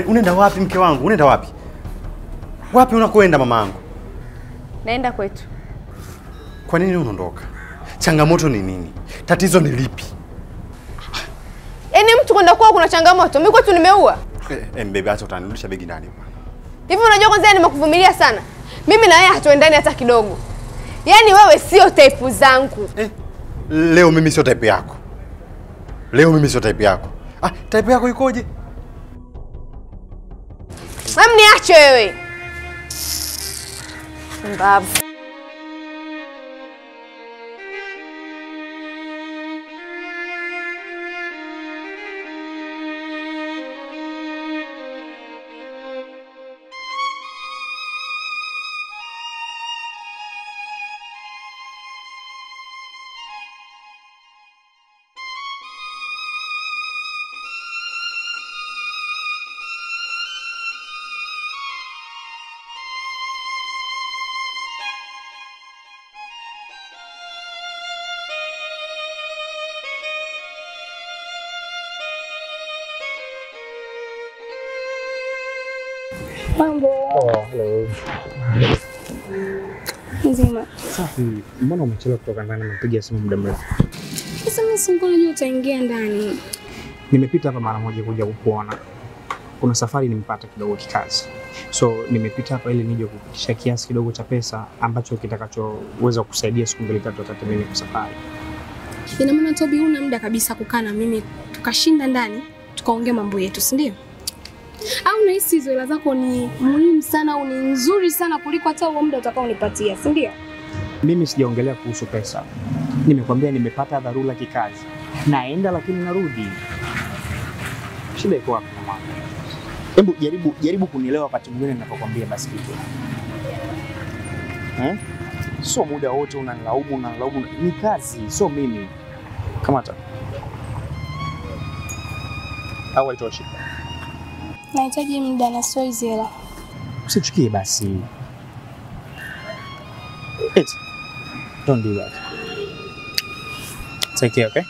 Unaenda wapi mke wangu? Unaenda wapi? Wapi unakoenda mamangu? Naenda kwetu. Kwa nini unaondoka? Changamoto ni nini? Tatizo ni lipi? Yaani mtu kwenda kwao kuna changamoto. Mimi kwetu nimeua. Mbebe acha utanirudisha begi ndani bwana. Hivi unajua kwanza nimekuvumilia sana. Mimi na wewe hatuendani hata kidogo. Yaani wewe sio type zangu. Leo mimi sio type yako. Leo mimi sio type yako. Type yako ikoje? Niache wewe. Mbavu. Mambo. Hello. Nzima. Safi. Mbona umechelewa kutoka ndani? Nimepiga simu muda mrefu. Sasa mimi singojua utaingia ndani. Nimepita hapa mara moja kuja kukuona. Kuna safari nimepata kidogo kikazi. So nimepita hapa ili nije kukufikishia kiasi kidogo cha pesa ambacho kitakachoweza kusaidia siku mbili tatu wakati mimi kwa safari. Ina maana Tobi huna muda kabisa kukaa na mimi tukashinda ndani tukaongea mambo yetu, si ndio? Au unahisi hizo hela zako ni muhimu sana au ni nzuri sana kuliko hata huo muda utakaonipatia, si ndio? Mimi sijaongelea kuhusu pesa. Nimekwambia nimepata dharura kikazi. Naenda lakini narudi. Shida iko wapi mama? Hebu jaribu kunielewa wakati mwingine ninapokuambia basi kitu. So muda wote unanilaumu. Ni kazi, so mimi. Kamata. Au haitoshi? Nahitaji muda na sio hizo hela. Usichukie basi. Don't do that. Take care, okay?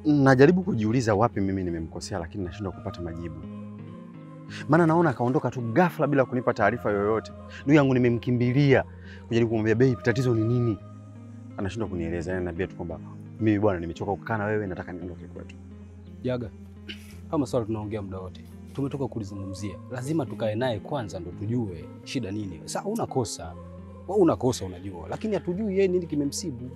Najaribu kujiuliza wapi mimi nimemkosea lakini nashindwa kupata majibu. Maana naona akaondoka tu ghafla bila kunipa taarifa yoyote. Ndugu yangu nimemkimbilia kujaribu kumwambia babe tatizo ni nini? Anashindwa kunieleza. Yaani ananiambia tu kwamba mimi bwana nimechoka kukaa na wewe nataka niondoke kwetu. Jaga. Kama swala tunaongea muda wote. Tumetoka kulizungumzia. Lazima tukae naye kwanza ndo tujue shida nini. Sasa unakosa. Wewe unakosa unajua, lakini hatujui yeye nini kimemsibu.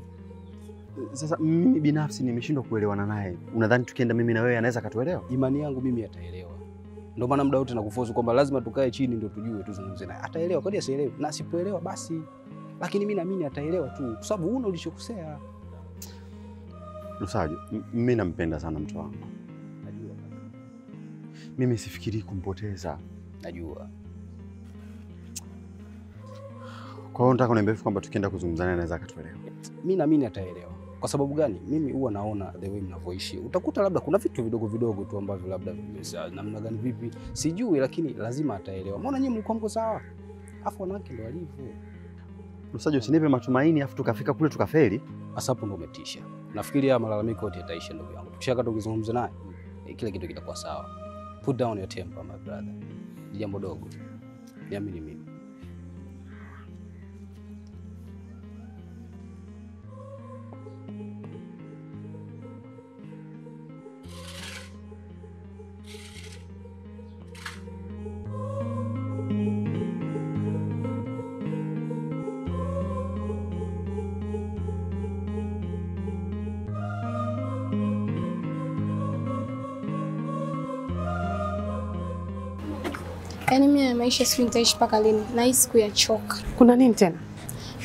Sasa mimi binafsi nimeshindwa kuelewana naye. Unadhani tukienda mimi na wewe anaweza katuelewa? Imani yangu mimi ataelewa. Ndio maana muda wote nakuforce kwamba lazima tukae chini ndio tujue tuzungumze naye. Ataelewa, kwani asielewe? Na asipoelewa basi. Lakini mimi naamini ataelewa tu kwa sababu huna ulichokosea. Lusajo, mimi nampenda sana mtu wangu. Najua kaka. Mimi sifikiri kumpoteza. Najua. Kwa hiyo nataka kuniambia kwamba tukienda kuzungumza naye anaweza akatuelewa. Mimi naamini ataelewa. Kwa sababu gani? Mimi huwa naona the way mnavyoishi. Utakuta labda kuna vitu vidogo vidogo tu ambavyo labda namna gani vipi sijui, lakini lazima ataelewa. Mbona nyinyi mlikuwa mko sawa? Afu wanawake ndio walivyo. Lusajo, usinipe matumaini afu tukafika kule tukafeli. Hasa hapo ndio umetisha. Nafikiri haya malalamiko yote yataisha ndugu yangu. Tukishaka tukizungumza naye, kila kitu kitakuwa sawa. Put down your temper my brother. Ni jambo dogo. Niamini mimi. Yaani mimi ya maisha sijui nitaishi mpaka lini. Nahisi kuyachoka. Kuna nini tena?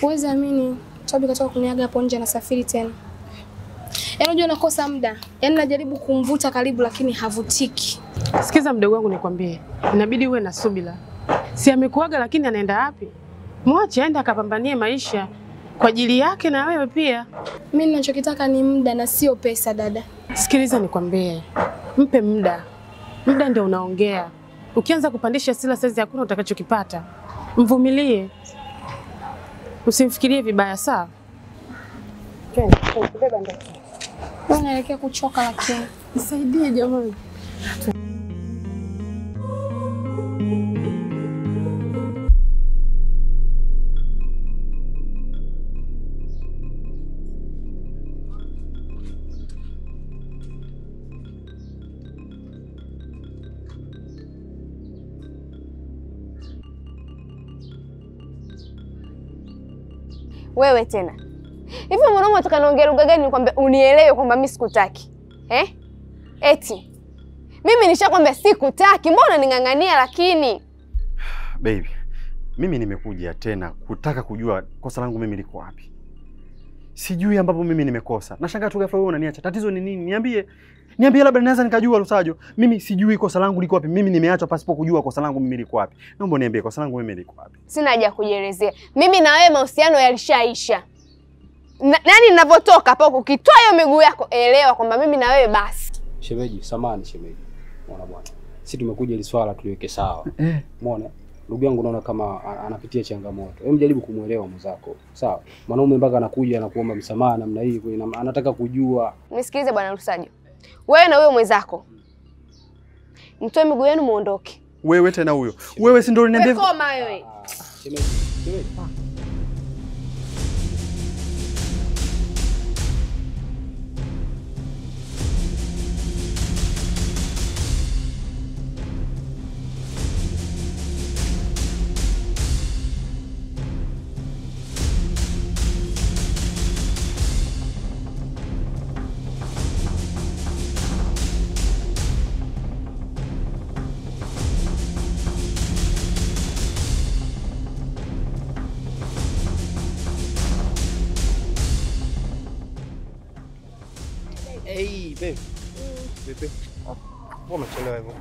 Huwezi amini, Tobi katoka kuniaga hapo nje na safari tena. Yaani unajua nakosa muda. Yaani najaribu kumvuta karibu lakini havutiki. Sikiza mdogo wangu nikwambie. Inabidi uwe na subira. Si amekuaga lakini anaenda wapi? Mwache aende akapambanie maisha kwa ajili yake na wewe pia. Mimi ninachokitaka ni muda na sio pesa dada. Sikiliza nikwambie. Mpe muda. Muda ndio unaongea. Ukianza kupandisha hasira sasa hakuna utakachokipata. Mvumilie. Usimfikirie vibaya sawa? Beba ndio. Wewe unaelekea kuchoka lakini. Nisaidie jamani. Wewe tena. Hivi mwanaume unataka niongee lugha gani nikwambia unielewe kwamba mimi sikutaki? Eti. Mimi nishakwambia sikutaki. Mbona ning'ang'ania lakini? Baby, mimi nimekuja tena kutaka kujua kosa langu mimi liko wapi. Sijui ambapo mimi nimekosa. Nashangaa tu ghafla wewe unaniacha. Tatizo ni nini? Niambie. Niambie labda naweza nikajua Lusajo. Mimi sijui kosa langu liko wapi. Mimi nimeachwa pasipo kujua kosa langu mimi liko wapi. Naomba niambie kosa langu mimi liko wapi. Sina haja kujielezea. Mimi na wewe mahusiano yalishaisha. Nani ninavyotoka hapo ukitoa hiyo miguu yako elewa kwamba mimi na wewe basi. Shemeji, samani shemeji. Unaona bwana. Sisi tumekuja ili swala tuliweke sawa. Umeona? Ndugu yangu naona kama anapitia changamoto. Hebu jaribu kumuelewa mzako. Sawa? Mwanaume mpaka anakuja na kuomba msamaha namna hii anataka kujua. Nisikilize bwana Lusajo. Wewe na huyo mwenzako. Mtoe miguu yenu muondoke. Wewe tena huyo. Wewe si ndio uliniambia? Koma wewe. Shemeji, shemeji. Hey, babe. Babe. Mbona umechelewa hivyo?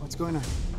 What's going on?